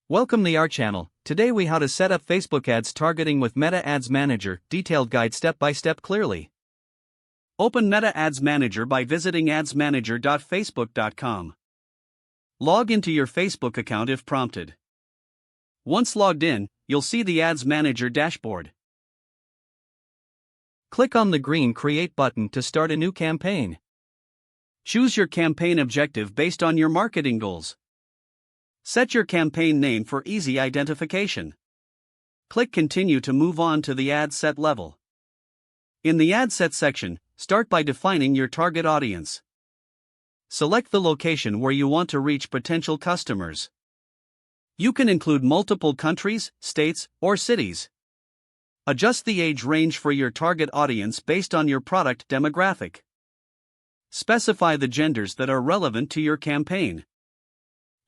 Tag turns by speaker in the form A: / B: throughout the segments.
A: Welcome to our channel. Today we how to set up Facebook ads targeting with Meta Ads Manager, detailed guide step by step clearly. Open Meta Ads Manager by visiting adsmanager.facebook.com. Log into your Facebook account if prompted. Once logged in, you'll see the Ads Manager dashboard. Click on the green Create button to start a new campaign. Choose your campaign objective based on your marketing goals. Set your campaign name for easy identification. Click Continue to move on to the Ad Set level. In the Ad Set section, start by defining your target audience. Select the location where you want to reach potential customers. You can include multiple countries, states, or cities. Adjust the age range for your target audience based on your product demographic. Specify the genders that are relevant to your campaign.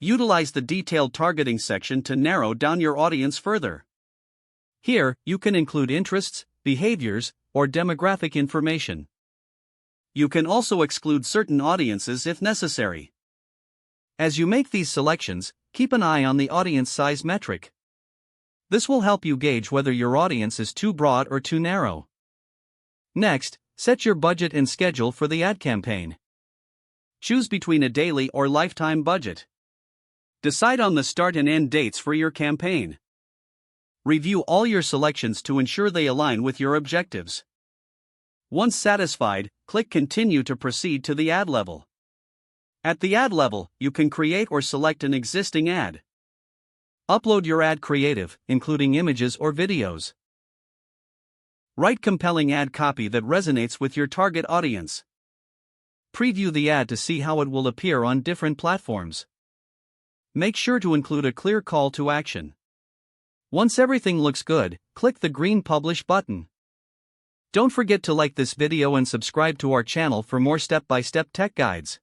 A: Utilize the detailed targeting section to narrow down your audience further. Here, you can include interests, behaviors, or demographic information. You can also exclude certain audiences if necessary. As you make these selections, keep an eye on the audience size metric. This will help you gauge whether your audience is too broad or too narrow. Next, set your budget and schedule for the ad campaign. Choose between a daily or lifetime budget. Decide on the start and end dates for your campaign. Review all your selections to ensure they align with your objectives. Once satisfied, click Continue to proceed to the ad level. At the ad level, you can create or select an existing ad. Upload your ad creative, including images or videos. Write compelling ad copy that resonates with your target audience. Preview the ad to see how it will appear on different platforms. Make sure to include a clear call to action. Once everything looks good, click the green Publish button. Don't forget to like this video and subscribe to our channel for more step-by-step tech guides.